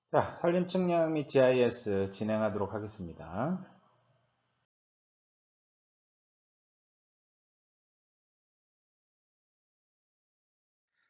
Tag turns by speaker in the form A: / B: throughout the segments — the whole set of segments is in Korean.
A: 자, 산림 측량 및 GIS 진행하도록 하겠습니다.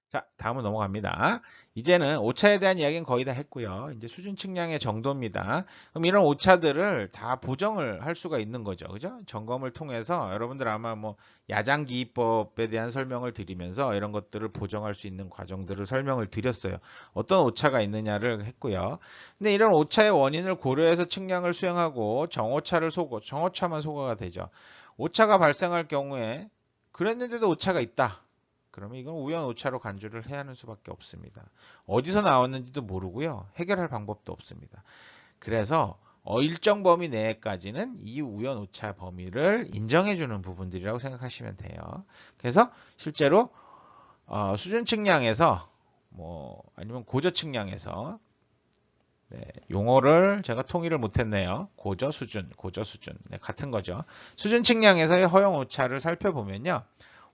A: 자, 다음은 넘어갑니다. 이제는 오차에 대한 이야기는 거의 다 했고요. 이제 수준 측량의 정도입니다. 그럼 이런 오차들을 다 보정을 할 수가 있는 거죠. 그죠? 점검을 통해서 여러분들 아마 뭐 야장기입법에 대한 설명을 드리면서 이런 것들을 보정할 수 있는 과정들을 설명을 드렸어요. 어떤 오차가 있느냐를 했고요. 근데 이런 오차의 원인을 고려해서 측량을 수행하고 정오차만 소거가 되죠. 오차가 발생할 경우에 그랬는데도 오차가 있다. 그러면 이건 우연 오차로 간주를 해야 하는 수밖에 없습니다. 어디서 나왔는지도 모르고요. 해결할 방법도 없습니다. 그래서 일정 범위 내까지는 이 우연 오차 범위를 인정해주는 부분들이라고 생각하시면 돼요. 그래서 실제로 수준 측량에서 뭐 아니면 고저 측량에서 용어를 제가 통일을 못했네요. 고저 수준, 네, 같은 거죠. 수준 측량에서의 허용 오차를 살펴보면요.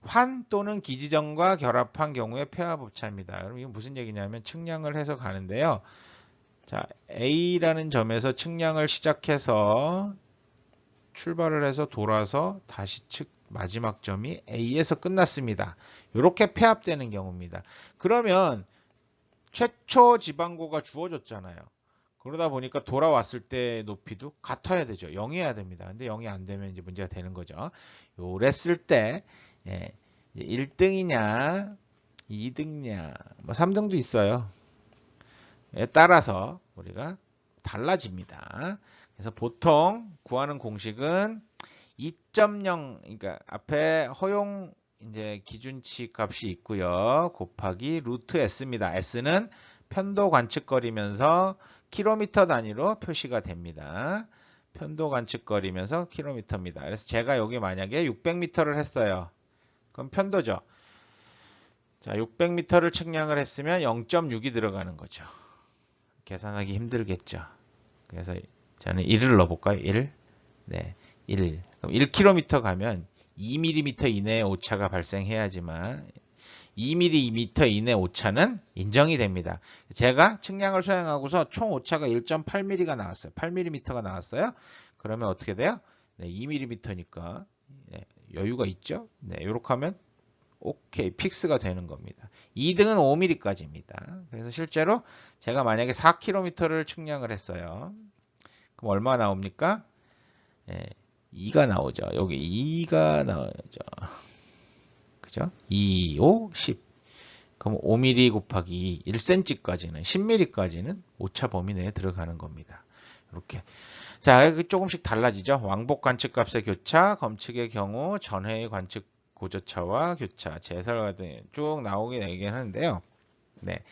A: 환 또는 기지점과 결합한 경우의 폐합 오차입니다. 여러분 이건 무슨 얘기냐면 측량을 해서 가는데요. 자, A라는 점에서 측량을 시작해서 출발을 해서 돌아서 다시 마지막 점이 A에서 끝났습니다. 이렇게 폐합되는 경우입니다. 그러면 최초 지방고가 주어졌잖아요. 그러다 보니까 돌아왔을 때 높이도 같아야 되죠. 0이어야 됩니다. 근데 0이 안 되면 이제 문제가 되는 거죠. 요랬을 때 1등이냐, 2등이냐, 뭐 3등도 있어요. 에 따라서 우리가 달라집니다. 그래서 보통 구하는 공식은 2.0, 그러니까 앞에 허용 이제 기준치 값이 있고요. 곱하기 루트 S입니다. S는 편도 관측거리면서 킬로미터 단위로 표시가 됩니다. 편도 관측거리면서 킬로미터입니다. 그래서 제가 여기 만약에 600m를 했어요. 그럼 편도죠. 자, 600m를 측량을 했으면 0.6이 들어가는 거죠. 계산하기 힘들겠죠. 그래서 저는 1을 넣어볼까요? 1? 네, 1. 그럼 1km 가면 2mm 이내의 오차가 발생해야지만 2mm 이내 오차는 인정이 됩니다. 제가 측량을 수행하고서 총 오차가 1.8mm가 나왔어요. 8mm가 나왔어요. 그러면 어떻게 돼요? 네, 2mm니까 네, 여유가 있죠. 네, 이렇게 하면 오케이, 픽스가 되는 겁니다. 2등은 5mm까지입니다. 그래서 실제로 제가 만약에 4km를 측량을 했어요. 그럼 얼마 나옵니까? 예, 2가 나오죠. 여기 2가 나오죠. 그죠? 2, 5, 10. 그럼 5mm 곱하기 1cm까지는, 10mm까지는 오차 범위 내에 들어가는 겁니다. 이렇게. 자, 조금씩 달라지죠. 왕복 관측값의 교차, 검측의 경우, 전해의 관측 고저차와 교차, 제설과 등 쭉 나오게 되긴 하는데요. 네.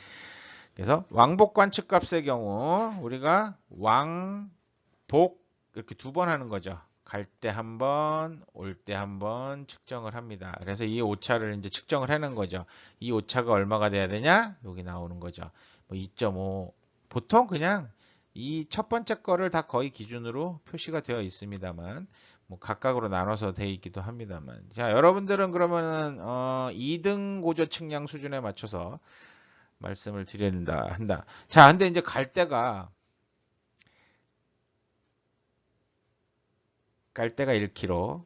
A: 그래서 왕복 관측값의 경우 우리가 왕복 이렇게 두 번 하는 거죠. 갈 때 한 번, 올 때 한 번 측정을 합니다. 그래서 이 오차를 이제 측정을 해놓은 거죠. 이 오차가 얼마가 돼야 되냐? 여기 나오는 거죠. 뭐 2.5. 보통 그냥 이 첫 번째 거를 다 거의 기준으로 표시가 되어 있습니다만, 뭐 각각으로 나눠서 되어 있기도 합니다만. 자, 여러분들은 그러면은 2등 고저 측량 수준에 맞춰서 말씀을 드린다 한다. 자, 근데 이제 갈 때가 1km,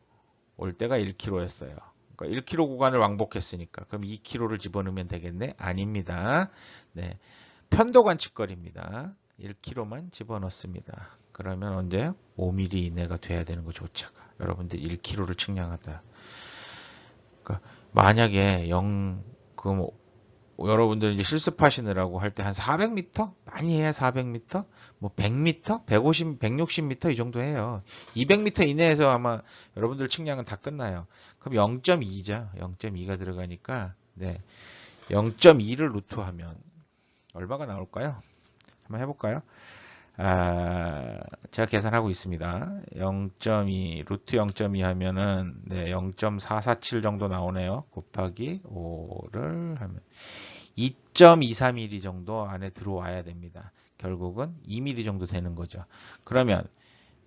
A: 올 때가 1km였어요. 그러니까 1km 구간을 왕복했으니까 그럼 2km를 집어넣으면 되겠네? 아닙니다. 네, 편도 관측거리입니다. 1km만 집어넣습니다. 그러면 언제 5mm 이내가 돼야 되는 거죠, 오차가. 여러분들 1km를 측량하다. 그러니까 만약에 그럼 여러분들 이제 실습하시느라고 할 때 한 400m? 많이 해야 400m? 뭐 100m? 150, 160m 이 정도 해요. 200m 이내에서 아마 여러분들 측량은 다 끝나요. 그럼 0.2죠. 0.2가 들어가니까 네. 0.2를 루트하면 얼마가 나올까요? 한번 해볼까요? 제가 계산하고 있습니다. 0.2 루트 0.2 하면은 네, 0.447 정도 나오네요. 곱하기 5를 하면 2.23mm 정도 안에 들어와야 됩니다. 결국은 2mm 정도 되는 거죠. 그러면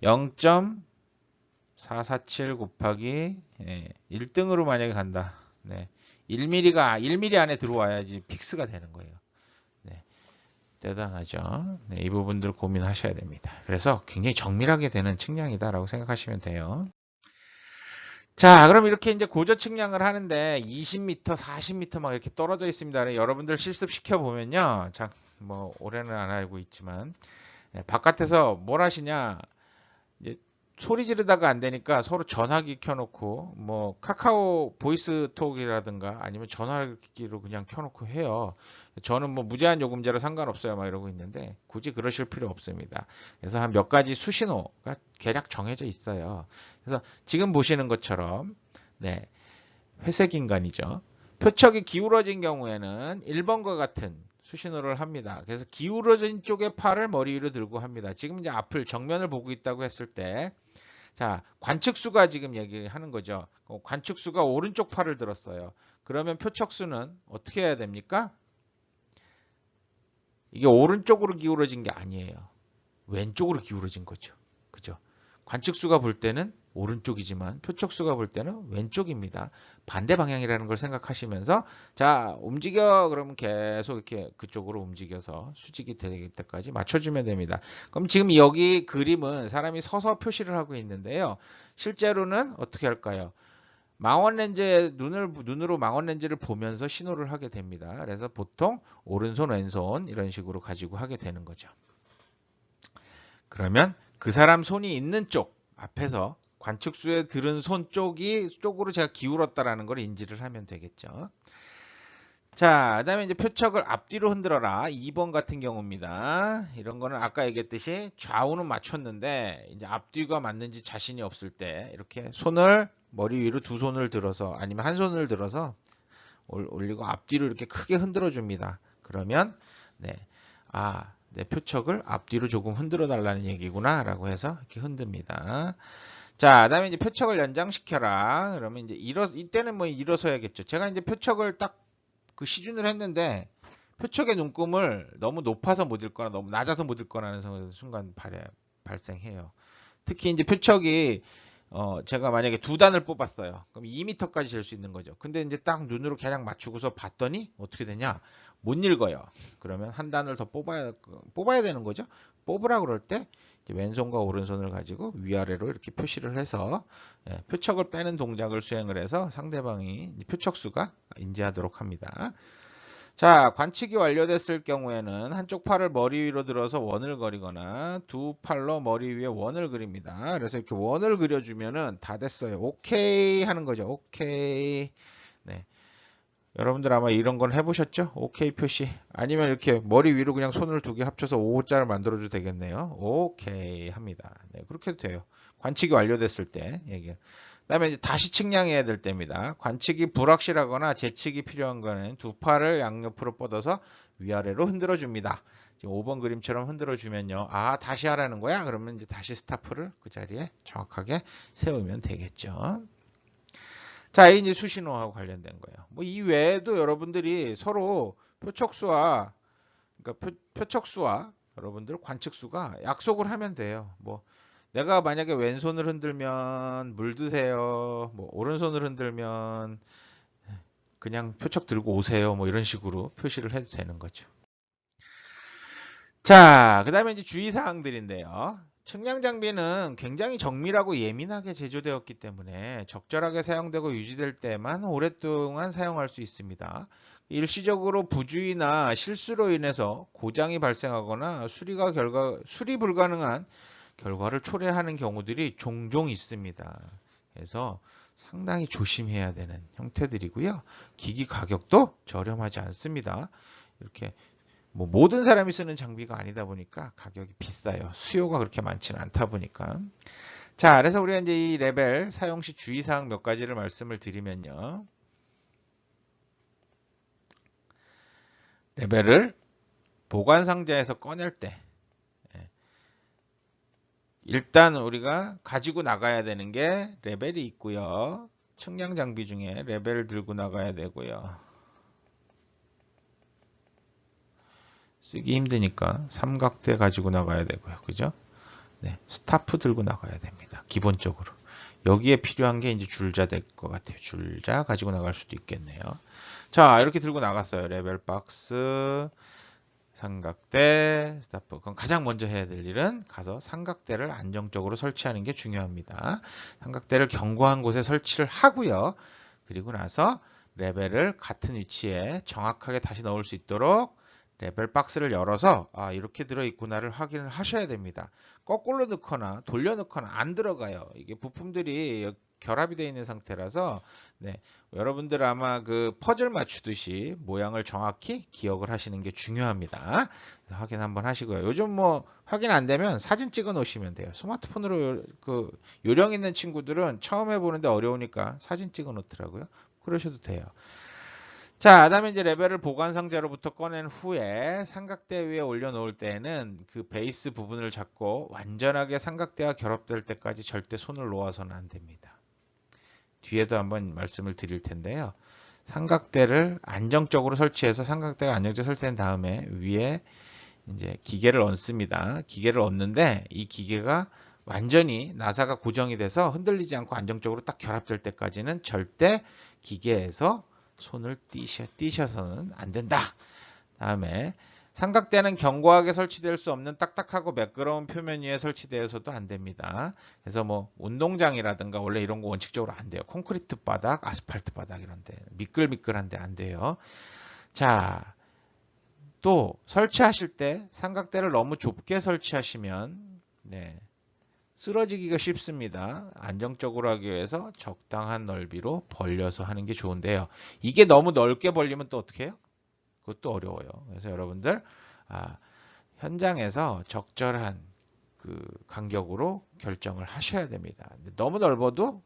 A: 0.447 곱하기 1등으로 만약에 간다. 네. 1mm가 1mm 안에 들어와야지 픽스가 되는 거예요. 네. 대단하죠. 네, 이 부분들 고민하셔야 됩니다. 그래서 굉장히 정밀하게 되는 측량이다라고 생각하시면 돼요. 자, 그럼 이렇게 이제 고저 측량을 하는데 20m, 40m 막 이렇게 떨어져 있습니다. 여러분들 실습시켜 보면요. 자, 뭐 올해는 안 알고 있지만 바깥에서 뭘 하시냐? 이제 소리 지르다가 안 되니까 서로 전화기 켜놓고 뭐 카카오 보이스톡이라든가 아니면 전화기로 그냥 켜놓고 해요. 저는 뭐 무제한 요금제로 상관없어요 막 이러고 있는데 굳이 그러실 필요 없습니다. 그래서 한 몇 가지 수신호가 대략 정해져 있어요. 그래서 지금 보시는 것처럼 네, 회색 인간이죠. 표척이 기울어진 경우에는 1번과 같은 수신호를 합니다. 그래서 기울어진 쪽의 팔을 머리 위로 들고 합니다. 지금 이제 앞을 정면을 보고 있다고 했을 때 자, 관측수가 지금 얘기하는 거죠. 관측수가 오른쪽 팔을 들었어요. 그러면 표척수는 어떻게 해야 됩니까? 이게 오른쪽으로 기울어진 게 아니에요. 왼쪽으로 기울어진 거죠. 그죠? 관측수가 볼 때는 오른쪽이지만 표척수가 볼 때는 왼쪽입니다. 반대 방향이라는 걸 생각하시면서 자, 움직여. 그러면 계속 이렇게 그쪽으로 움직여서 수직이 될 때까지 맞춰주면 됩니다. 그럼 지금 여기 그림은 사람이 서서 표시를 하고 있는데요. 실제로는 어떻게 할까요? 망원 렌즈에 눈으로 망원 렌즈를 보면서 신호를 하게 됩니다. 그래서 보통 오른손, 왼손 이런 식으로 가지고 하게 되는 거죠. 그러면 그 사람 손이 있는 쪽 앞에서 관측수에 들은 손 쪽으로 제가 기울었다라는 걸 인지를 하면 되겠죠. 자, 그다음에 이제 표척을 앞뒤로 흔들어라. 2번 같은 경우입니다. 이런 거는 아까 얘기했듯이 좌우는 맞췄는데 이제 앞뒤가 맞는지 자신이 없을 때 이렇게 손을 머리 위로 두 손을 들어서 아니면 한 손을 들어서 올리고 앞뒤로 이렇게 크게 흔들어 줍니다. 그러면 네. 내 표척을 앞뒤로 조금 흔들어 달라는 얘기구나 라고 해서 이렇게 흔듭니다. 자, 그다음에 이제 표척을 연장시켜라. 그러면 이제 이때는 뭐 일어서야겠죠. 제가 이제 표척을 딱 그 시준을 했는데 표척의 눈금을 너무 높아서 못 읽거나 너무 낮아서 못 읽거나 하는 순간 발생해요. 특히 이제 표척이 제가 만약에 두 단을 뽑았어요. 그럼 2m까지 잴 수 있는 거죠. 근데 이제 딱 눈으로 개량 맞추고서 봤더니 어떻게 되냐? 못 읽어요. 그러면 한 단을 더 뽑아야 되는 거죠. 뽑으라 그럴 때 이제 왼손과 오른손을 가지고 위아래로 이렇게 표시를 해서 표척을 빼는 동작을 수행을 해서 상대방이 표척수가 인지하도록 합니다. 자, 관측이 완료됐을 경우에는 한쪽 팔을 머리 위로 들어서 원을 그리거나 두 팔로 머리 위에 원을 그립니다. 그래서 이렇게 원을 그려주면은 다 됐어요. 오케이 하는 거죠. 오케이. 네. 여러분들 아마 이런 건 해보셨죠? 오케이 표시. 아니면 이렇게 머리 위로 그냥 손을 두 개 합쳐서 O자를 만들어도 되겠네요. 오케이 합니다. 네, 그렇게 해도 돼요. 관측이 완료됐을 때. 그다음에 이제 다시 측량해야 될 때입니다. 관측이 불확실하거나 재측이 필요한 거는 두 팔을 양옆으로 뻗어서 위아래로 흔들어 줍니다. 지금 5번 그림처럼 흔들어 주면요. 다시 하라는 거야? 그러면 이제 다시 스타프를 그 자리에 정확하게 세우면 되겠죠. 자, 이제 수신호하고 관련된 거예요. 뭐 이 외에도 여러분들이 서로 표척수와 그러니까 표척수와 여러분들 관측수가 약속을 하면 돼요. 뭐 내가 만약에 왼손을 흔들면 물 드세요. 뭐 오른손을 흔들면 그냥 표척 들고 오세요. 뭐 이런 식으로 표시를 해도 되는 거죠. 자, 그 다음에 이제 주의사항들인데요. 측량 장비는 굉장히 정밀하고 예민하게 제조되었기 때문에 적절하게 사용되고 유지될 때만 오랫동안 사용할 수 있습니다. 일시적으로 부주의나 실수로 인해서 고장이 발생하거나 수리 불가능한 결과를 초래하는 경우들이 종종 있습니다. 그래서 상당히 조심해야 되는 형태들이고요. 기기 가격도 저렴하지 않습니다. 이렇게 뭐 모든 사람이 쓰는 장비가 아니다 보니까 가격이 비싸요. 수요가 그렇게 많지는 않다 보니까. 자, 그래서 우리가 이제 이 레벨 사용 시 주의사항 몇 가지를 말씀을 드리면요. 레벨을 보관 상자에서 꺼낼 때 일단 우리가 가지고 나가야 되는 게 레벨이 있고요. 측량 장비 중에 레벨을 들고 나가야 되고요. 쓰기 힘드니까 삼각대 가지고 나가야 되고요. 그죠? 네, 스타프 들고 나가야 됩니다. 기본적으로. 여기에 필요한 게 이제 줄자 될 것 같아요. 줄자 가지고 나갈 수도 있겠네요. 자, 이렇게 들고 나갔어요. 레벨 박스. 삼각대 스탑. 그럼 가장 먼저 해야 될 일은 가서 삼각대를 안정적으로 설치하는 게 중요합니다. 삼각대를 견고한 곳에 설치를 하고요. 그리고 나서 레벨을 같은 위치에 정확하게 다시 넣을 수 있도록 레벨 박스를 열어서 이렇게 들어있구나를 확인을 하셔야 됩니다. 거꾸로 넣거나 돌려 넣거나 안 들어가요. 이게 부품들이 결합이 되어 있는 상태라서 여러분들 아마 그 퍼즐 맞추듯이 모양을 정확히 기억을 하시는 게 중요합니다. 확인 한번 하시고요. 요즘 뭐 확인 안 되면 사진 찍어 놓으시면 돼요. 스마트폰으로 그 요령 있는 친구들은 처음 해보는데 어려우니까 사진 찍어 놓더라고요. 그러셔도 돼요. 자, 그다음에 이제 레벨을 보관 상자로부터 꺼낸 후에 삼각대 위에 올려놓을 때는 그 베이스 부분을 잡고 완전하게 삼각대와 결합될 때까지 절대 손을 놓아서는 안 됩니다. 뒤에도 한번 말씀을 드릴 텐데요. 삼각대를 안정적으로 설치해서 삼각대가 안정적으로 설치된 다음에 위에 이제 기계를 얹습니다. 기계를 얹는데 이 기계가 완전히 나사가 고정이 돼서 흔들리지 않고 안정적으로 딱 결합될 때까지는 절대 기계에서 손을 띄셔서는 안 된다. 다음에 삼각대는 견고하게 설치될 수 없는 딱딱하고 매끄러운 표면 위에 설치되어서도 안 됩니다. 그래서 뭐 운동장이라든가 원래 이런 거 원칙적으로 안 돼요. 콘크리트 바닥, 아스팔트 바닥 이런데 미끌미끌한데 안 돼요. 자, 또 설치하실 때 삼각대를 너무 좁게 설치하시면 쓰러지기가 쉽습니다. 안정적으로 하기 위해서 적당한 넓이로 벌려서 하는 게 좋은데요. 이게 너무 넓게 벌리면 또 어떻게 해요? 그것도 어려워요. 그래서 여러분들 현장에서 적절한 그 간격으로 결정을 하셔야 됩니다. 너무 넓어도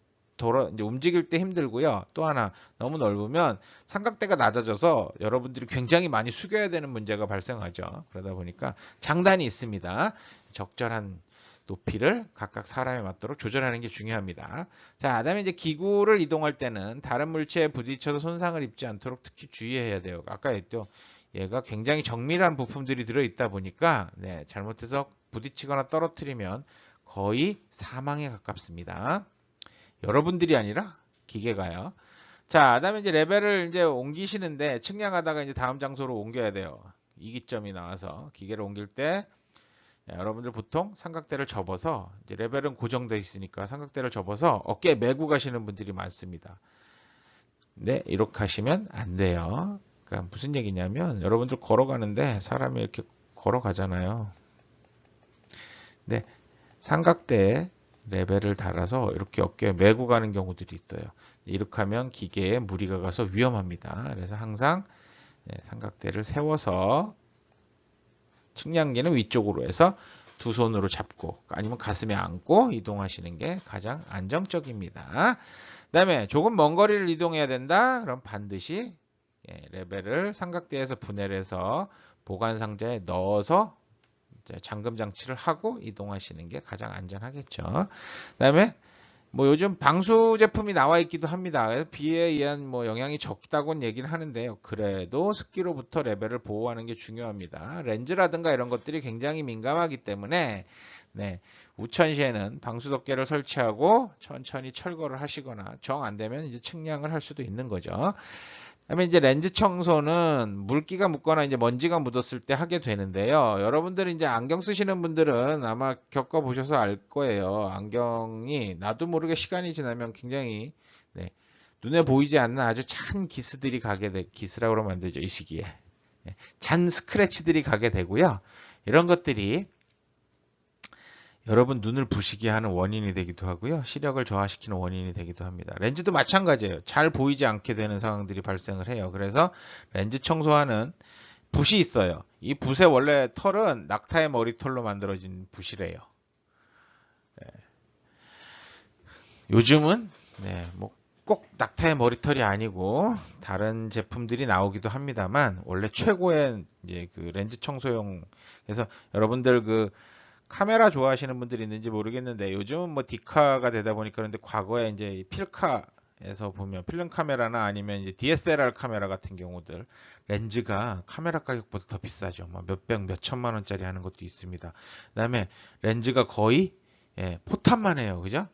A: 이제 움직일 때 힘들고요. 또 하나 너무 넓으면 삼각대가 낮아져서 여러분들이 굉장히 많이 숙여야 되는 문제가 발생하죠. 그러다 보니까 장단이 있습니다. 적절한 높이를 각각 사람에 맞도록 조절하는 게 중요합니다. 자, 그다음에 이제 기구를 이동할 때는 다른 물체에 부딪혀서 손상을 입지 않도록 특히 주의해야 돼요. 아까 했죠. 얘가 굉장히 정밀한 부품들이 들어있다 보니까 잘못해서 부딪히거나 떨어뜨리면 거의 사망에 가깝습니다. 여러분들이 아니라 기계가요. 자, 그다음에 이제 레벨을 이제 옮기시는데 측량하다가 이제 다음 장소로 옮겨야 돼요. 이기점이 나와서 기계를 옮길 때 여러분들 보통 삼각대를 접어서 이제 레벨은 고정되어 있으니까 삼각대를 접어서 어깨에 메고 가시는 분들이 많습니다. 이렇게 하시면 안 돼요. 그러니까 무슨 얘기냐면 여러분들 걸어가는데 사람이 이렇게 걸어가잖아요. 삼각대에 레벨을 달아서 이렇게 어깨에 메고 가는 경우들이 있어요. 이렇게 하면 기계에 무리가 가서 위험합니다. 그래서 항상 삼각대를 세워서 측량기는 위쪽으로 해서 두 손으로 잡고 아니면 가슴에 안고 이동하시는 게 가장 안정적입니다. 그 다음에 조금 먼 거리를 이동해야 된다. 그럼 반드시 레벨을 삼각대에서 분해를 해서 보관 상자에 넣어서 잠금 장치를 하고 이동하시는 게 가장 안전하겠죠. 그 다음에 뭐 요즘 방수 제품이 나와 있기도 합니다. 그래서 비에 의한 뭐 영향이 적다고는 얘기는 하는데요. 그래도 습기로부터 레벨을 보호하는 게 중요합니다. 렌즈라든가 이런 것들이 굉장히 민감하기 때문에 우천시에는 방수 덮개를 설치하고 천천히 철거를 하시거나 정 안 되면 이제 측량을 할 수도 있는 거죠. 그다음에 이제 렌즈 청소는 물기가 묻거나 이제 먼지가 묻었을 때 하게 되는데요. 여러분들이 이제 안경 쓰시는 분들은 아마 겪어보셔서 알 거예요. 안경이 나도 모르게 시간이 지나면 굉장히 눈에 보이지 않는 아주 찬 기스들이 기스라고 그러면 안 되죠. 이 시기에. 찬 스크래치들이 가게 되고요. 이런 것들이 여러분 눈을 부시게 하는 원인이 되기도 하고요. 시력을 저하시키는 원인이 되기도 합니다. 렌즈도 마찬가지예요. 잘 보이지 않게 되는 상황들이 발생을 해요. 그래서 렌즈 청소하는 붓이 있어요. 이 붓의 원래 털은 낙타의 머리털로 만들어진 붓이래요. 요즘은 뭐 꼭 낙타의 머리털이 아니고 다른 제품들이 나오기도 합니다만 원래 최고의 이제 그 렌즈 청소용 그래서 여러분들 그 카메라 좋아하시는 분들이 있는지 모르겠는데 요즘은 뭐 디카가 되다 보니까 그런데 과거에 이제 필카에서 보면 필름 카메라나 아니면 이제 DSLR 카메라 같은 경우들 렌즈가 카메라 가격보다 더 비싸죠. 뭐 몇백 몇천만 원짜리 하는 것도 있습니다. 그다음에 렌즈가 거의 포탄만 해요. 그죠?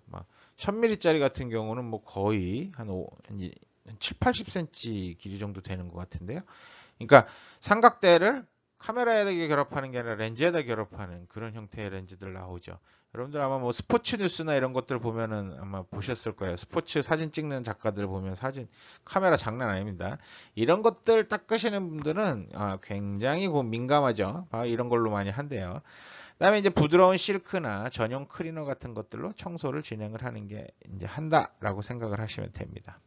A: 막 1000mm짜리 같은 경우는 뭐 거의 한 7, 80cm 길이 정도 되는 것 같은데요. 그러니까 삼각대를 카메라에다 결합하는 게 아니라 렌즈에다 결합하는 그런 형태의 렌즈들 나오죠. 여러분들 아마 뭐 스포츠 뉴스나 이런 것들 보면은 아마 보셨을 거예요. 스포츠 사진 찍는 작가들 보면 사진 카메라 장난 아닙니다. 이런 것들 닦으시는 분들은 굉장히 민감하죠. 이런 걸로 많이 한대요. 그다음에 이제 부드러운 실크나 전용 클리너 같은 것들로 청소를 진행을 하는 게 이제 한다라고 생각을 하시면 됩니다.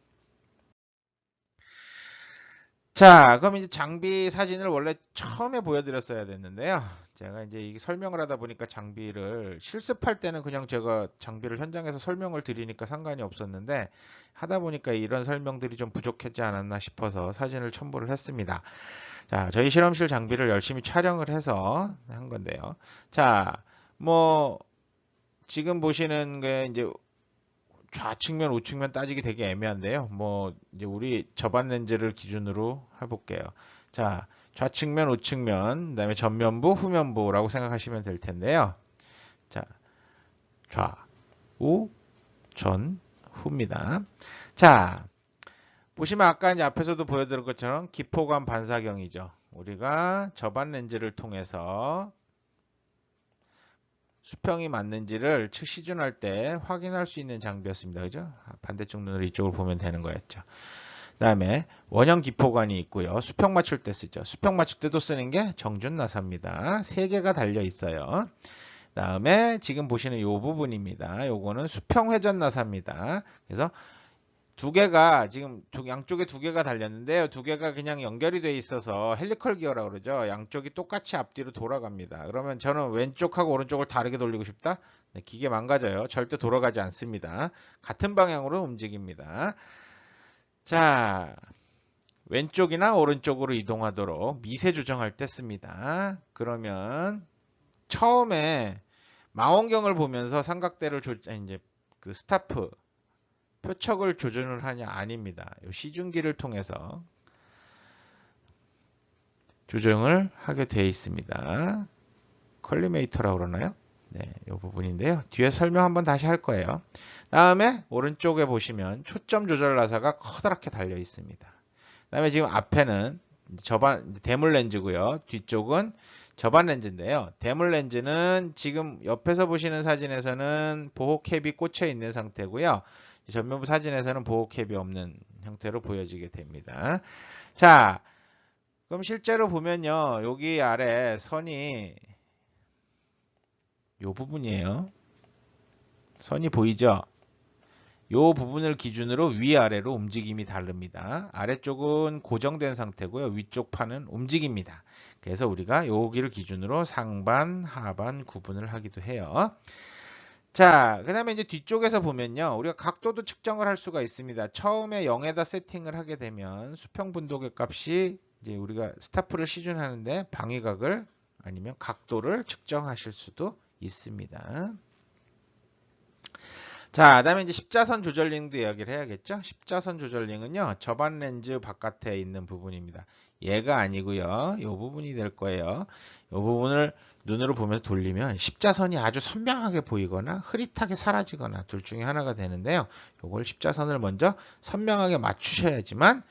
A: 자, 그럼 이제 장비 사진을 원래 처음에 보여드렸어야 됐는데요. 제가 이제 이게 설명을 하다 보니까 장비를 실습할 때는 그냥 제가 장비를 현장에서 설명을 드리니까 상관이 없었는데 하다 보니까 이런 설명들이 좀 부족했지 않았나 싶어서 사진을 첨부를 했습니다. 자, 저희 실험실 장비를 열심히 촬영을 해서 한 건데요. 자, 뭐 지금 보시는 게 이제 좌측면, 우측면 따지기 되게 애매한데요. 뭐 이제 우리 접안 렌즈를 기준으로 해볼게요. 자, 좌측면, 우측면, 그다음에 전면부, 후면부라고 생각하시면 될 텐데요. 자, 좌, 우, 전, 후입니다. 자, 보시면 아까 이제 앞에서도 보여드린 것처럼 기포감 반사경이죠. 우리가 접안 렌즈를 통해서 수평이 맞는지를 시준할 때 확인할 수 있는 장비였습니다. 그죠? 반대쪽 눈으로 이쪽을 보면 되는 거였죠. 그 다음에 원형 기포관이 있고요. 수평 맞출 때 쓰죠. 수평 맞출 때도 쓰는 게 정준 나사입니다. 3개가 달려 있어요. 그 다음에 지금 보시는 이 부분입니다. 요거는 수평 회전 나사입니다. 그래서 두 개가 지금 양쪽에 2개가 달렸는데요. 2개가 그냥 연결이 돼 있어서 헬리컬 기어라고 그러죠. 양쪽이 똑같이 앞뒤로 돌아갑니다. 그러면 저는 왼쪽하고 오른쪽을 다르게 돌리고 싶다? 네, 기계 망가져요. 절대 돌아가지 않습니다. 같은 방향으로 움직입니다. 자, 왼쪽이나 오른쪽으로 이동하도록 미세 조정할 때 씁니다. 그러면 처음에 망원경을 보면서 삼각대를 이제 그 스타프 표척을 조준을 하냐? 아닙니다. 시중기를 통해서 조정을 하게 되어 있습니다. 컬리메이터라고 그러나요? 네, 이 부분인데요. 뒤에 설명 한번 다시 할 거예요. 다음에 오른쪽에 보시면 초점 조절 나사가 커다랗게 달려 있습니다. 다음에 지금 앞에는 대물 렌즈고요. 뒤쪽은 접안 렌즈인데요. 대물 렌즈는 지금 옆에서 보시는 사진에서는 보호 캡이 꽂혀 있는 상태고요. 전면부 사진에서는 보호 캡이 없는 형태로 보여지게 됩니다. 자, 그럼 실제로 보면요. 여기 아래 선이 이 부분이에요. 선이 보이죠? 이 부분을 기준으로 위아래로 움직임이 다릅니다. 아래쪽은 고정된 상태고요. 위쪽 판은 움직입니다. 그래서 우리가 여기를 기준으로 상반, 하반 구분을 하기도 해요. 자, 그 다음에 이제 뒤쪽에서 보면요. 우리가 각도도 측정을 할 수가 있습니다. 처음에 0에다 세팅을 하게 되면 수평 분도계 값이 이제 우리가 스타프를 시준하는데 방위각을 아니면 각도를 측정하실 수도 있습니다. 자, 그다음에 이제 십자선 조절링도 이야기를 해야겠죠. 십자선 조절링은요. 접안 렌즈 바깥에 있는 부분입니다. 얘가 아니고요. 이 부분이 될 거예요. 이 부분을 눈으로 보면서 돌리면 십자선이 아주 선명하게 보이거나 흐릿하게 사라지거나 둘 중에 하나가 되는데요. 이걸 십자선을 먼저 선명하게 맞추셔야지만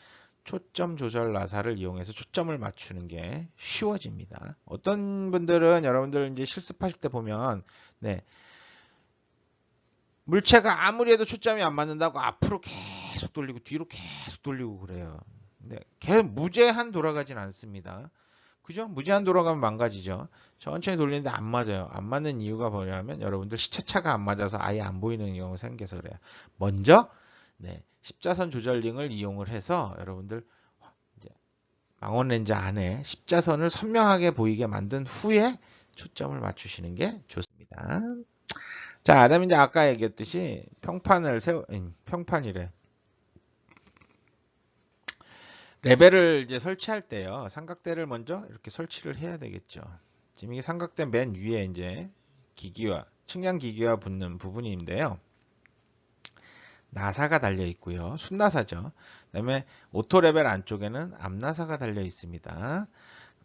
A: 초점 조절 나사를 이용해서 초점을 맞추는 게 쉬워집니다. 어떤 분들은 여러분들 이제 실습하실 때 보면 네. 물체가 아무리 해도 초점이 안 맞는다고 앞으로 계속 돌리고 뒤로 계속 돌리고 그래요. 근데 계속 무제한 돌아가진 않습니다. 그죠? 무제한 돌아가면 망가지죠. 천천히 돌리는데 안 맞아요. 안 맞는 이유가 뭐냐면 여러분들 시차차가 안 맞아서 아예 안 보이는 경우가 생겨서 그래요. 먼저 네, 십자선 조절링을 이용을 해서 여러분들 이제 망원 렌즈 안에 십자선을 선명하게 보이게 만든 후에 초점을 맞추시는 게 좋습니다. 자, 그다음에 이제 아까 얘기했듯이 평판이래. 레벨을 이제 설치할 때요. 삼각대를 먼저 이렇게 설치를 해야 되겠죠. 지금 이게 삼각대 맨 위에 이제 측량 기기와 붙는 부분인데요. 나사가 달려 있고요. 순나사죠. 그다음에 오토 레벨 안쪽에는 앞나사가 달려 있습니다.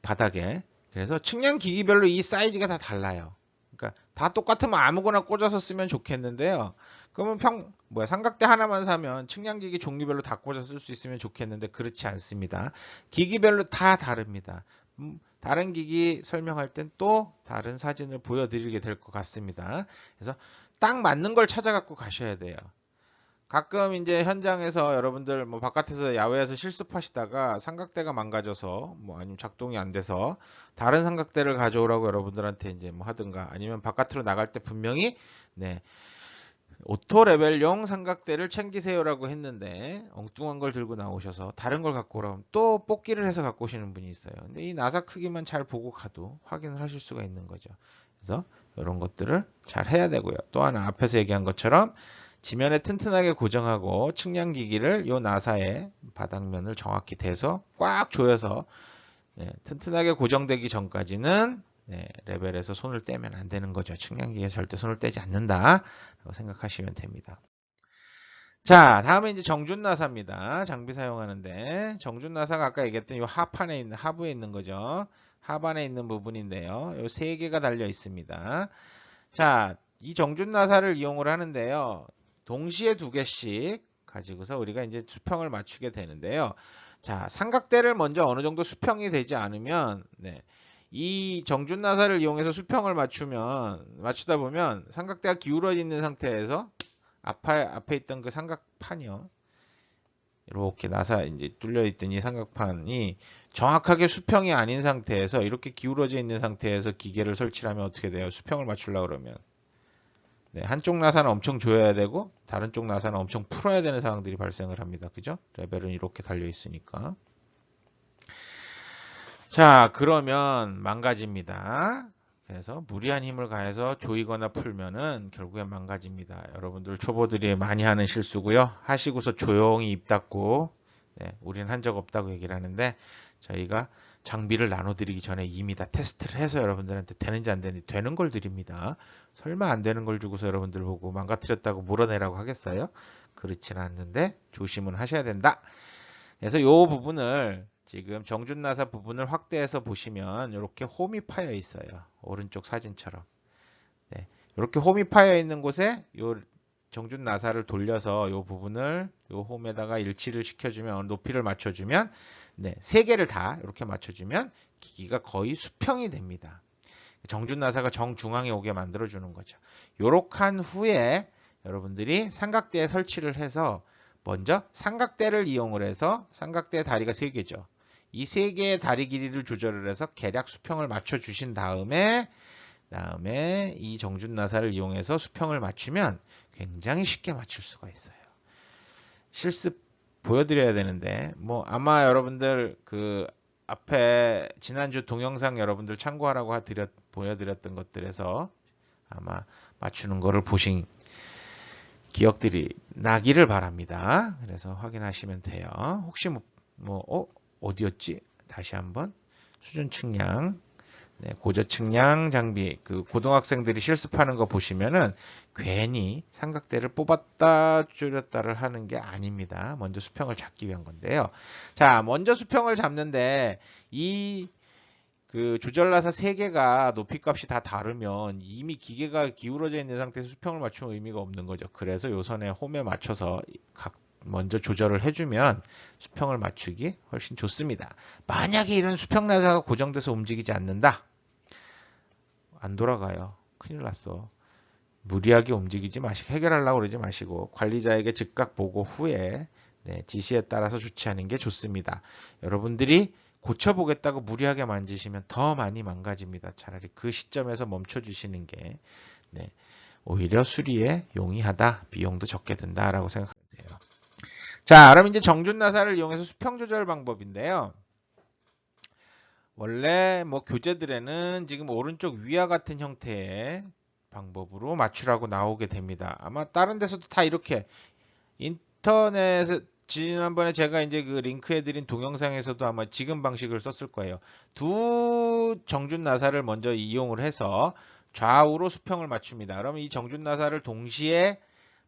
A: 바닥에. 그래서 측량 기기별로 이 사이즈가 다 달라요. 그러니까 다 똑같으면 아무거나 꽂아서 쓰면 좋겠는데요. 그러면 삼각대 하나만 사면 측량기기 종류별로 다 꽂아 쓸 수 있으면 좋겠는데 그렇지 않습니다. 기기별로 다 다릅니다. 다른 기기 설명할 땐 또 다른 사진을 보여드리게 될 것 같습니다. 그래서 딱 맞는 걸 찾아 갖고 가셔야 돼요. 가끔 이제 현장에서 여러분들 뭐 바깥에서 야외에서 실습하시다가 삼각대가 망가져서 뭐 아니면 작동이 안 돼서 다른 삼각대를 가져오라고 여러분들한테 이제 뭐 하든가 아니면 바깥으로 나갈 때 분명히 네, 오토 레벨용 삼각대를 챙기세요라고 했는데 엉뚱한 걸 들고 나오셔서 다른 걸 갖고 오라면 또 뽑기를 해서 갖고 오시는 분이 있어요. 근데 이 나사 크기만 잘 보고 가도 확인을 하실 수가 있는 거죠. 그래서 이런 것들을 잘 해야 되고요. 또 하나 앞에서 얘기한 것처럼 지면에 튼튼하게 고정하고 측량기기를 이 나사의 바닥면을 정확히 대서 꽉 조여서 튼튼하게 고정되기 전까지는 레벨에서 손을 떼면 안 되는 거죠. 측량기에 절대 손을 떼지 않는다 라고 생각하시면 됩니다. 자, 다음에 이제 정준나사입니다. 장비 사용하는데 정준나사가 아까 얘기했던 이 하판에 있는 하부에 있는 거죠. 하반에 있는 부분인데요. 이 세 개가 달려 있습니다. 자, 이 정준나사를 이용을 하는데요. 동시에 두 개씩 가지고서 우리가 이제 수평을 맞추게 되는데요. 자, 삼각대를 먼저 어느 정도 수평이 되지 않으면 이 정준나사를 이용해서 수평을 맞추다 보면 삼각대가 기울어져 있는 상태에서 앞에 있던 그 삼각판이요. 이렇게 나사 이제 뚫려 있던 이 삼각판이 정확하게 수평이 아닌 상태에서 이렇게 기울어져 있는 상태에서 기계를 설치하면 어떻게 돼요? 수평을 맞추려고 그러면 한쪽 나사는 엄청 조여야 되고 다른 쪽 나사는 엄청 풀어야 되는 상황들이 발생을 합니다. 그죠? 레벨은 이렇게 달려 있으니까. 자, 그러면 망가집니다. 그래서 무리한 힘을 가해서 조이거나 풀면은 결국엔 망가집니다. 여러분들 초보들이 많이 하는 실수고요. 하시고서 조용히 입 닫고 우리는 한 적 없다고 얘기를 하는데 저희가 장비를 나눠드리기 전에 이미 다 테스트를 해서 여러분들한테 되는지 안 되는지 되는 걸 드립니다. 설마 안 되는 걸 주고서 여러분들 보고 망가뜨렸다고 몰아내라고 하겠어요? 그렇지는 않는데 조심은 하셔야 된다. 그래서 이 부분을 지금 정준나사 부분을 확대해서 보시면 이렇게 홈이 파여 있어요. 오른쪽 사진처럼. 이렇게 홈이 파여 있는 곳에 이 정준나사를 돌려서 이 부분을 이 홈에다가 일치를 시켜주면 높이를 맞춰주면 세 개를 다 이렇게 맞춰주면 기기가 거의 수평이 됩니다. 정준나사가 정중앙에 오게 만들어주는 거죠. 요렇게 한 후에 여러분들이 삼각대에 설치를 해서 먼저 삼각대를 이용을 해서 삼각대 다리가 3개죠. 이 3개의 다리 길이를 조절을 해서 개략 수평을 맞춰주신 다음에 이 정준나사를 이용해서 수평을 맞추면 굉장히 쉽게 맞출 수가 있어요. 실습 보여드려야 되는데 아마 여러분들 그 앞에 지난주 동영상 여러분들 참고하라고 보여드렸던 것들에서 아마 맞추는 거를 보신 기억들이 나기를 바랍니다. 그래서 확인하시면 돼요. 혹시 어디였지? 다시 한번 수준 측량, 고저 측량 장비, 그 고등학생들이 실습하는 거 보시면은 괜히 삼각대를 뽑았다 줄였다를 하는 게 아닙니다. 먼저 수평을 잡기 위한 건데요. 자, 먼저 수평을 잡는데 그 조절나사 3개가 높이값이 다 다르면 이미 기계가 기울어져 있는 상태에서 수평을 맞추면 의미가 없는 거죠. 그래서 요 선에 홈에 맞춰서 먼저 조절을 해주면 수평을 맞추기 훨씬 좋습니다. 만약에 이런 수평나사가 고정돼서 움직이지 않는다. 안 돌아가요. 큰일 났어. 무리하게 움직이지 마시고 해결하려고 그러지 마시고 관리자에게 즉각 보고 후에 지시에 따라서 조치하는 게 좋습니다. 여러분들이 고쳐보겠다고 무리하게 만지시면 더 많이 망가집니다. 차라리 그 시점에서 멈춰주시는 게 오히려 수리에 용이하다. 비용도 적게 든다라고 생각하면 돼요. 자, 그럼 이제 정준나사를 이용해서 수평 조절 방법인데요. 원래 교재들에는 지금 오른쪽 위와 같은 형태의 방법으로 맞추라고 나오게 됩니다. 아마 다른 데서도 다 이렇게 인터넷에 지난번에 제가 이제 그 링크해드린 동영상에서도 아마 지금 방식을 썼을 거예요. 두 정준나사를 먼저 이용을 해서 좌우로 수평을 맞춥니다. 그러면 이 정준나사를 동시에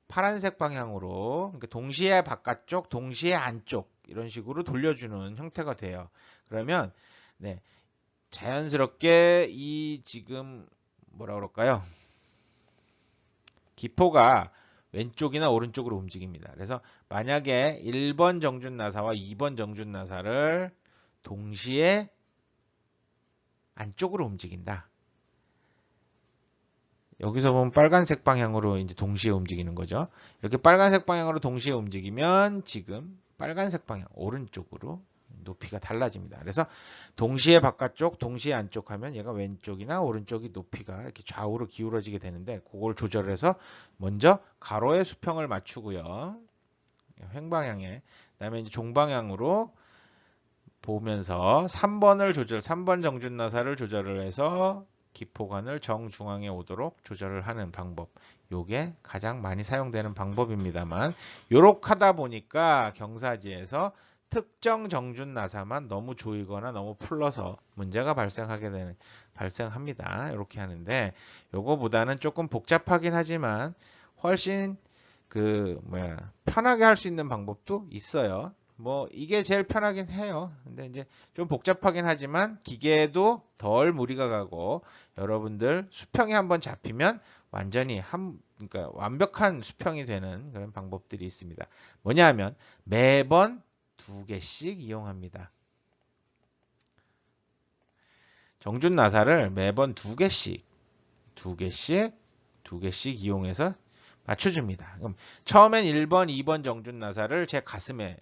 A: 파란색 방향으로, 그러니까 동시에 바깥쪽, 동시에 안쪽 이런 식으로 돌려주는 형태가 돼요. 그러면 자연스럽게 이 지금 뭐라 그럴까요? 기포가 왼쪽이나 오른쪽으로 움직입니다. 그래서 만약에 1번 정준나사와 2번 정준나사를 동시에 안쪽으로 움직인다. 여기서 보면 빨간색 방향으로 이제 동시에 움직이는 거죠. 이렇게 빨간색 방향으로 동시에 움직이면 지금 빨간색 방향 오른쪽으로 높이가 달라집니다. 그래서 동시에 바깥쪽, 동시에 안쪽 하면 얘가 왼쪽이나 오른쪽이 높이가 이렇게 좌우로 기울어지게 되는데 그걸 조절해서 먼저 가로의 수평을 맞추고요. 횡방향에 그다음에 이제 종방향으로 보면서 3번 정준 나사를 조절을 해서 기포관을 정중앙에 오도록 조절을 하는 방법. 요게 가장 많이 사용되는 방법입니다만 요렇게 하다 보니까 경사지에서 특정 정준 나사만 너무 조이거나 너무 풀러서 문제가 발생합니다. 이렇게 하는데 요거보다는 조금 복잡하긴 하지만 훨씬 편하게 할 수 있는 방법도 있어요. 뭐 이게 제일 편하긴 해요. 근데 이제 좀 복잡하긴 하지만 기계에도 덜 무리가 가고 여러분들 수평이 한번 잡히면 완전히 그러니까 완벽한 수평이 되는 그런 방법들이 있습니다. 뭐냐 하면 매번 2개씩 이용합니다. 정준 나사를 매번 2개씩 이용해서 맞춰줍니다. 그럼 처음엔 1번, 2번 정준 나사를 제 가슴에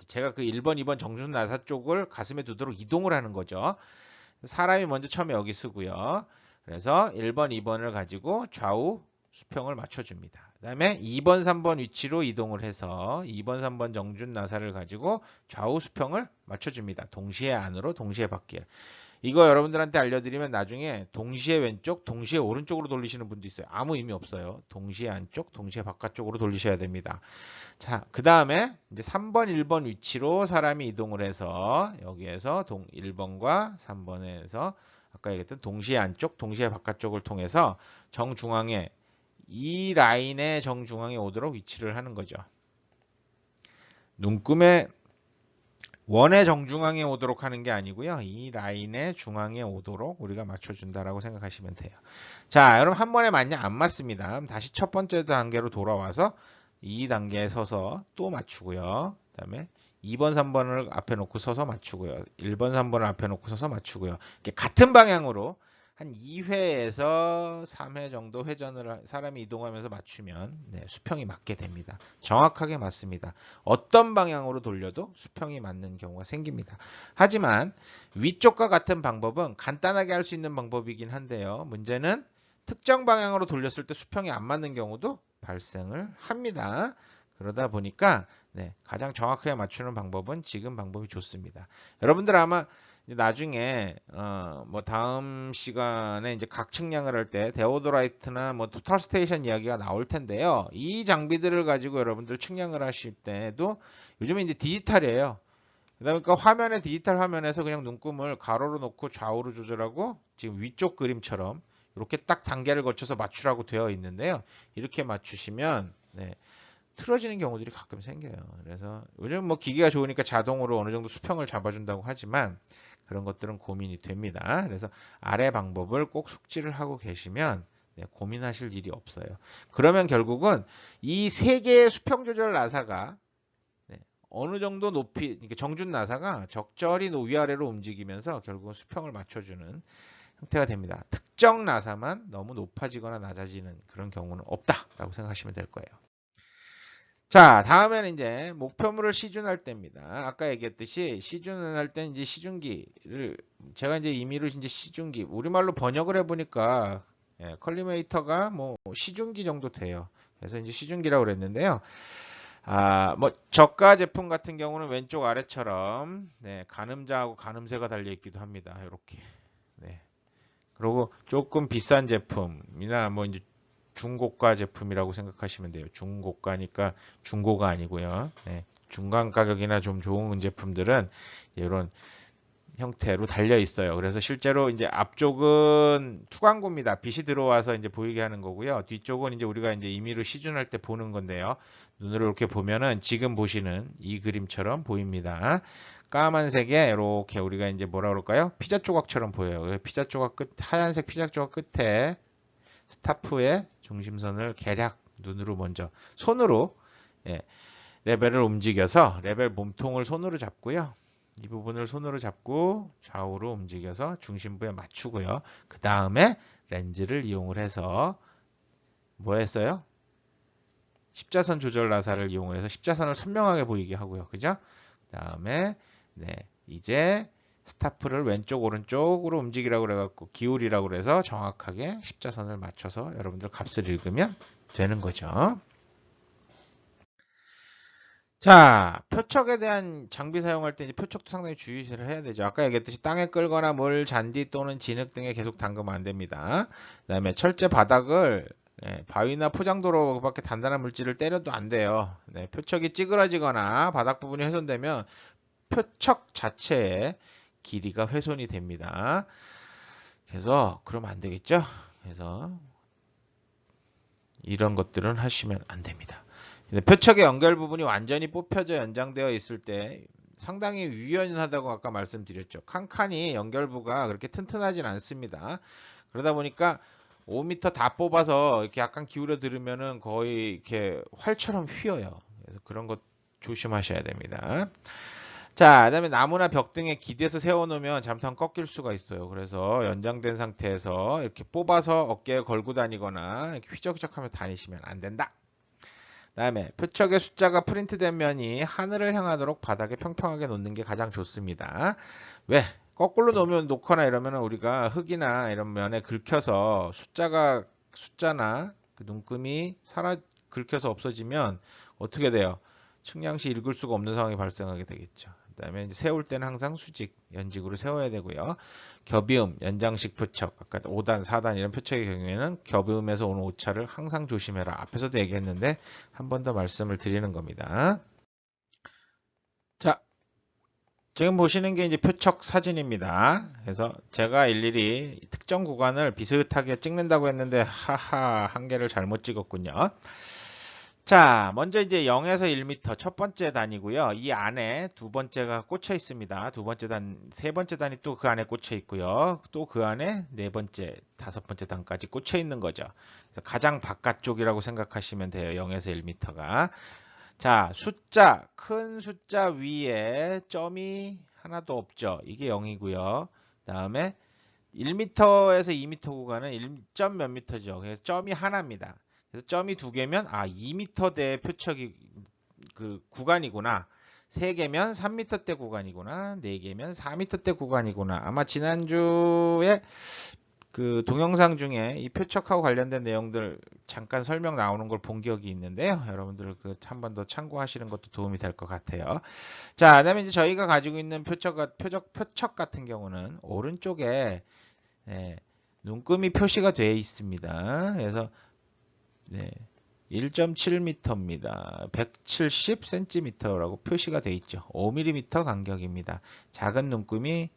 A: 제가 그 1번, 2번 정준 나사 쪽을 가슴에 두도록 이동을 하는 거죠. 사람이 먼저 처음에 여기 쓰고요. 그래서 1번, 2번을 가지고 좌우 수평을 맞춰줍니다. 그 다음에 2번, 3번 위치로 이동을 해서 2번, 3번 정준 나사를 가지고 좌우 수평을 맞춰줍니다. 동시에 안으로, 동시에 밖에. 이거 여러분들한테 알려드리면 나중에 동시에 왼쪽, 동시에 오른쪽으로 돌리시는 분도 있어요. 아무 의미 없어요. 동시에 안쪽, 동시에 바깥쪽으로 돌리셔야 됩니다. 자, 그 다음에 이제 3번, 1번 위치로 사람이 이동을 해서 여기에서 1번과 3번에서 아까 얘기했던 동시에 안쪽, 동시에 바깥쪽을 통해서 정중앙에 이 라인의 정중앙에 오도록 위치를 하는 거죠. 눈금의 원의 정중앙에 오도록 하는 게 아니고요. 이 라인의 중앙에 오도록 우리가 맞춰준다라고 생각하시면 돼요. 자, 여러분 한 번에 맞냐? 안 맞습니다. 그럼 다시 첫 번째 단계로 돌아와서 2단계에 서서 또 맞추고요. 그 다음에 2번, 3번을 앞에 놓고 서서 맞추고요. 1번, 3번을 앞에 놓고 서서 맞추고요. 이렇게 같은 방향으로 한 2회에서 3회 정도 회전을 사람이 이동하면서 맞추면 수평이 맞게 됩니다. 정확하게 맞습니다. 어떤 방향으로 돌려도 수평이 맞는 경우가 생깁니다. 하지만 위쪽과 같은 방법은 간단하게 할 수 있는 방법이긴 한데요. 문제는 특정 방향으로 돌렸을 때 수평이 안 맞는 경우도 발생을 합니다. 그러다 보니까 가장 정확하게 맞추는 방법은 지금 방법이 좋습니다. 여러분들 아마 나중에 뭐 다음 시간에 이제 각 측량을 할 때 데오도라이트나 뭐 토탈 스테이션 이야기가 나올 텐데요. 이 장비들을 가지고 여러분들 측량을 하실 때도 요즘에 이제 디지털이에요. 그러니까 화면에 디지털 화면에서 그냥 눈금을 가로로 놓고 좌우로 조절하고 지금 위쪽 그림처럼 이렇게 딱 단계를 거쳐서 맞추라고 되어 있는데요. 이렇게 맞추시면 틀어지는 경우들이 가끔 생겨요. 그래서 요즘 뭐 기계가 좋으니까 자동으로 어느 정도 수평을 잡아준다고 하지만 그런 것들은 고민이 됩니다. 그래서 아래 방법을 꼭 숙지를 하고 계시면 고민하실 일이 없어요. 그러면 결국은 이 세 개의 수평 조절 나사가 어느 정도 높이, 정준 나사가 적절히 위아래로 움직이면서 결국은 수평을 맞춰주는 형태가 됩니다. 특정 나사만 너무 높아지거나 낮아지는 그런 경우는 없다라고 생각하시면 될 거예요. 자, 다음에는 이제 목표물을 시준할 때입니다. 아까 얘기했듯이 시준을 할 때 이제 시중기를 제가 이제 임의로 이제 시중기 우리말로 번역을 해보니까 컬리메이터가 뭐 시중기 정도 돼요. 그래서 이제 시중기라고 그랬는데요. 뭐 저가 제품 같은 경우는 왼쪽 아래처럼 가늠자하고 가늠쇠가 달려 있기도 합니다. 이렇게. 그리고 조금 비싼 제품이나 뭐 이제 중고가 제품이라고 생각하시면 돼요. 중고가니까 중고가 아니고요. 중간 가격이나 좀 좋은 제품들은 이런 형태로 달려 있어요. 그래서 실제로 이제 앞쪽은 투광구입니다. 빛이 들어와서 이제 보이게 하는 거고요. 뒤쪽은 이제 우리가 이제 임의로 시준할 때 보는 건데요. 눈으로 이렇게 보면은 지금 보시는 이 그림처럼 보입니다. 까만색에 이렇게 우리가 이제 뭐라 그럴까요? 피자 조각처럼 보여요. 피자 조각 하얀색 피자 조각 끝에 스타프의 중심선을 개략 눈으로 먼저 손으로 레벨을 움직여서 레벨 몸통을 손으로 잡고요. 이 부분을 손으로 잡고 좌우로 움직여서 중심부에 맞추고요. 그 다음에 렌즈를 이용을 해서 뭐 했어요? 십자선 조절 나사를 이용을 해서 십자선을 선명하게 보이게 하고요. 그죠? 그 다음에 네, 이제 스타프를 왼쪽 오른쪽으로 움직이라고 그래갖고 기울이라고 그래서 정확하게 십자선을 맞춰서 여러분들 값을 읽으면 되는 거죠. 자, 표척에 대한 장비 사용할 때 이제 표척도 상당히 주의를 해야 되죠. 아까 얘기했듯이 땅에 끌거나 물, 잔디 또는 진흙 등에 계속 담그면 안 됩니다. 그다음에 철제 바닥을 바위나 포장도로밖에 단단한 물질을 때려도 안 돼요. 네, 표척이 찌그러지거나 바닥 부분이 훼손되면 표척 자체의 길이가 훼손이 됩니다. 그래서 그러면 안 되겠죠. 그래서 이런 것들은 하시면 안 됩니다. 표척의 연결 부분이 완전히 뽑혀져 연장되어 있을 때 상당히 유연하다고 아까 말씀드렸죠. 칸칸이 연결부가 그렇게 튼튼하진 않습니다. 그러다 보니까 5m 다 뽑아서 이렇게 약간 기울여 들으면은 거의 이렇게 활처럼 휘어요. 그래서 그런 것 조심하셔야 됩니다. 자, 그다음에 나무나 벽 등에 기대서 세워놓으면 잘못하면 꺾일 수가 있어요. 그래서 연장된 상태에서 이렇게 뽑아서 어깨에 걸고 다니거나 이렇게 휘적휘적하면서 다니시면 안 된다. 다음에 표척의 숫자가 프린트된 면이 하늘을 향하도록 바닥에 평평하게 놓는 게 가장 좋습니다. 왜? 거꾸로 놓거나 이러면 우리가 흙이나 이런 면에 긁혀서 숫자나 그 눈금이 긁혀서 없어지면 어떻게 돼요? 측량시 읽을 수가 없는 상황이 발생하게 되겠죠. 그 다음에 이제 세울 때는 항상 수직, 연직으로 세워야 되고요. 겹이음, 연장식 표척, 아까 5단, 4단 이런 표척의 경우에는 겹이음에서 오는 오차를 항상 조심해라. 앞에서도 얘기했는데 한 번 더 말씀을 드리는 겁니다. 자, 지금 보시는 게 이제 표척 사진입니다. 그래서 제가 일일이 특정 구간을 비슷하게 찍는다고 했는데 하하 한 개를 잘못 찍었군요. 자, 먼저 이제 0에서 1m 첫 번째 단이고요. 이 안에 두 번째가 꽂혀 있습니다. 두 번째 단, 세 번째 단이 또 그 안에 꽂혀 있고요. 또 그 안에 네 번째, 다섯 번째 단까지 꽂혀 있는 거죠. 그래서 가장 바깥쪽이라고 생각하시면 돼요. 0에서 1m가. 자, 큰 숫자 위에 점이 하나도 없죠. 이게 0이고요. 다음에 1m에서 2m 구간은 1점 몇 미터죠. 그래서 점이 하나입니다. 그래서 점이 두 개면 2m대 표척이 그 구간이구나. 3개면 3m대 구간이구나. 4개면 4m대 구간이구나. 아마 지난주에 그 동영상 중에 이 표척하고 관련된 내용들 잠깐 설명 나오는 걸 본 기억이 있는데요. 여러분들 그 한 번 더 참고하시는 것도 도움이 될 것 같아요. 자, 그다음에 이제 저희가 가지고 있는 표척 같은 경우는 오른쪽에 눈금이 표시가 되어 있습니다. 그래서 1.7m입니다. 170cm라고 표시가 되어 있죠. 5mm 간격입니다. 작은 눈금이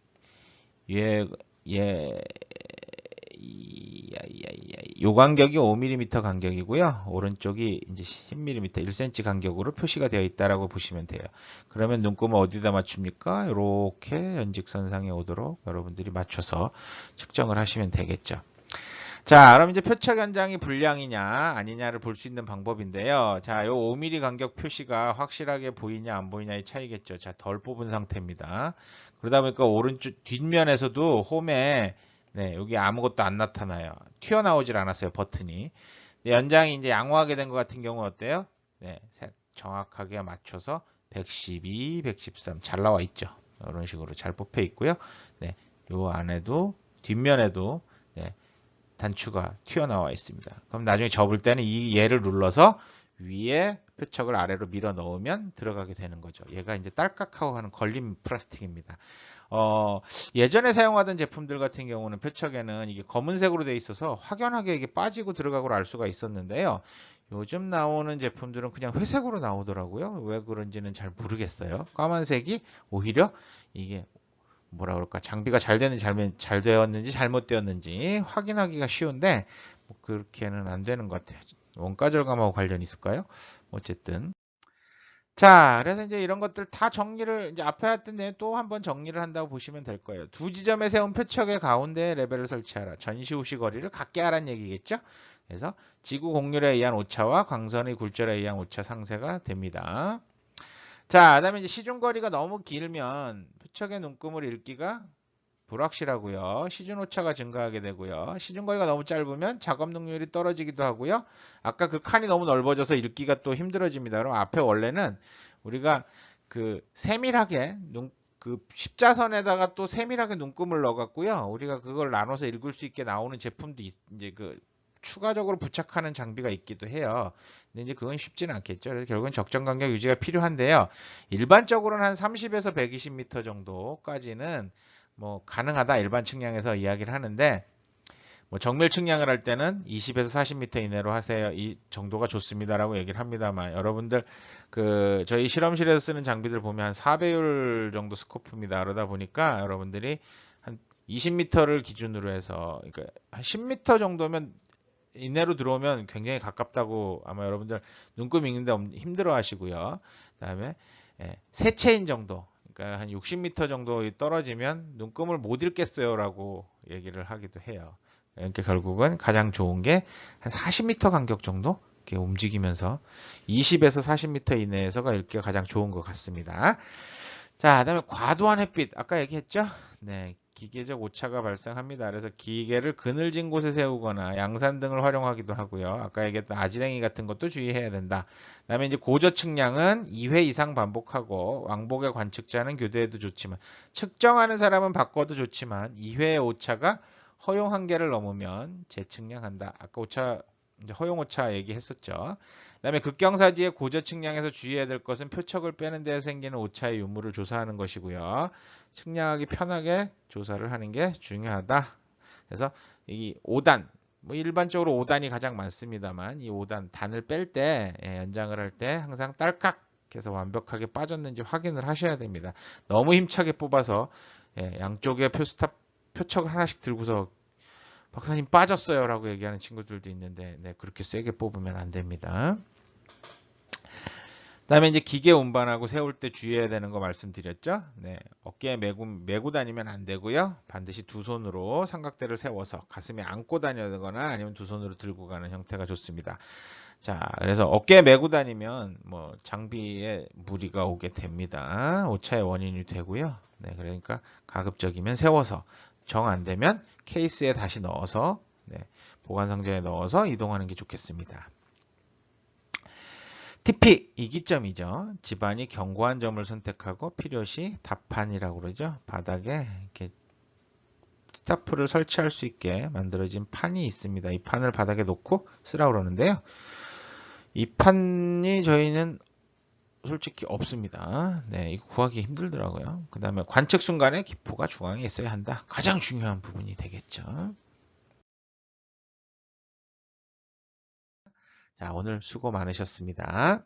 A: 요 간격이 5mm 간격이고요. 오른쪽이 이제 10mm, 1cm 간격으로 표시가 되어 있다라고 보시면 돼요. 그러면 눈금을 어디다 맞춥니까? 이렇게 연직선상에 오도록 여러분들이 맞춰서 측정을 하시면 되겠죠. 자, 그럼 이제 표척 연장이 불량이냐 아니냐를 볼 수 있는 방법인데요. 자, 요 5mm 간격 표시가 확실하게 보이냐 안 보이냐의 차이겠죠. 자, 덜 뽑은 상태입니다. 그러다 보니까 오른쪽 뒷면에서도 홈에 여기 아무것도 안 나타나요. 튀어나오질 않았어요, 버튼이. 연장이 이제 양호하게 된 것 같은 경우는 어때요? 정확하게 맞춰서 112, 113 잘 나와 있죠. 이런 식으로 잘 뽑혀 있고요. 요 안에도 뒷면에도 단추가 튀어나와 있습니다. 그럼 나중에 접을 때는 이 얘를 눌러서 위에 표척을 아래로 밀어 넣으면 들어가게 되는 거죠. 얘가 이제 딸깍하고 하는 걸림 플라스틱입니다. 예전에 사용하던 제품들 같은 경우는 표척에는 이게 검은색으로 되어 있어서 확연하게 이게 빠지고 들어가고 알 수가 있었는데요. 요즘 나오는 제품들은 그냥 회색으로 나오더라고요. 왜 그런지는 잘 모르겠어요. 까만색이 오히려 이게 뭐라 그럴까 장비가 잘 되었는지 잘못되었는지 확인하기가 쉬운데 뭐 그렇게는 안 되는 것 같아요. 원가 절감하고 관련이 있을까요? 어쨌든 자, 그래서 이제 이런 것들 다 정리를 이제 앞에 했던 내용 또 한번 정리를 한다고 보시면 될 거예요. 두 지점에 세운 표척의 가운데 레벨을 설치하라. 전시 후시 거리를 같게 하라는 얘기겠죠. 그래서 지구 공률에 의한 오차와 광선의 굴절에 의한 오차 상쇄가 됩니다. 자, 그다음에 이제 시중거리가 너무 길면 표척의 눈금을 읽기가 불확실하고요. 시중 오차가 증가하게 되고요. 시중거리가 너무 짧으면 작업 능률이 떨어지기도 하고요. 아까 그 칸이 너무 넓어져서 읽기가 또 힘들어집니다. 그럼 앞에 원래는 우리가 그 세밀하게 그 십자선에다가 또 세밀하게 눈금을 넣어갖고요. 우리가 그걸 나눠서 읽을 수 있게 나오는 제품도 이제 그 추가적으로 부착하는 장비가 있기도 해요. 근데 이제 그건 쉽지는 않겠죠. 그래서 결국은 적정 간격 유지가 필요한데요. 일반적으로는 한 30에서 120m 정도까지는 뭐 가능하다 일반 측량에서 이야기를 하는데 뭐 정밀 측량을 할 때는 20에서 40m 이내로 하세요. 이 정도가 좋습니다라고 얘기를 합니다만 여러분들 그 저희 실험실에서 쓰는 장비들 보면 한 4배율 정도 스코프입니다. 그러다 보니까 여러분들이 한 20m를 기준으로 해서 그러니까 한 10m 정도면 이내로 들어오면 굉장히 가깝다고 아마 여러분들 눈금 읽는데 힘들어 하시고요. 그다음에 세체인 정도 그러니까 한 60m 정도 떨어지면 눈금을 못 읽겠어요라고 얘기를 하기도 해요. 그러니까 결국은 가장 좋은 게 한 40m 간격 정도 이렇게 움직이면서 20에서 40m 이내에서가 읽기가 가장 좋은 것 같습니다. 자, 그다음에 과도한 햇빛 아까 얘기했죠? 네, 기계적 오차가 발생합니다. 그래서 기계를 그늘진 곳에 세우거나 양산 등을 활용하기도 하고요. 아까 얘기했던 아지랭이 같은 것도 주의해야 된다. 그다음에 이제 고저 측량은 2회 이상 반복하고 왕복의 관측자는 교대해도 좋지만 측정하는 사람은 바꿔도 좋지만 2회의 오차가 허용 한계를 넘으면 재측량한다. 아까 오차 이제 허용 오차 얘기했었죠. 그다음에 극경사지의 고저 측량에서 주의해야 될 것은 표척을 빼는 데서 생기는 오차의 유무를 조사하는 것이고요. 측량하기 편하게 조사를 하는 게 중요하다. 그래서 이 5단, 뭐 일반적으로 5단이 가장 많습니다만 이 5단 단을 뺄 때 연장을 할 때 항상 딸깍 해서 완벽하게 빠졌는지 확인을 하셔야 됩니다. 너무 힘차게 뽑아서 양쪽에 표척을 하나씩 들고서 박사님 빠졌어요 라고 얘기하는 친구들도 있는데 그렇게 세게 뽑으면 안 됩니다. 그다음에 이제 기계 운반하고 세울 때 주의해야 되는 거 말씀드렸죠. 어깨에 메고 다니면 안 되고요. 반드시 두 손으로 삼각대를 세워서 가슴에 안고 다니거나 아니면 두 손으로 들고 가는 형태가 좋습니다. 자, 그래서 어깨에 메고 다니면 뭐 장비에 무리가 오게 됩니다. 오차의 원인이 되고요. 그러니까 가급적이면 세워서 정 안 되면 케이스에 다시 넣어서 보관 상자에 넣어서 이동하는 게 좋겠습니다. TP 이기점이죠. 집안이 견고한 점을 선택하고 필요시 답판이라고 그러죠. 바닥에 이렇게 스타프를 설치할 수 있게 만들어진 판이 있습니다. 이 판을 바닥에 놓고 쓰라고 그러는데요. 이 판이 저희는 솔직히 없습니다. 이거 구하기 힘들더라고요. 그 다음에 관측 순간에 기포가 중앙에 있어야 한다. 가장 중요한 부분이 되겠죠. 자, 오늘 수고 많으셨습니다.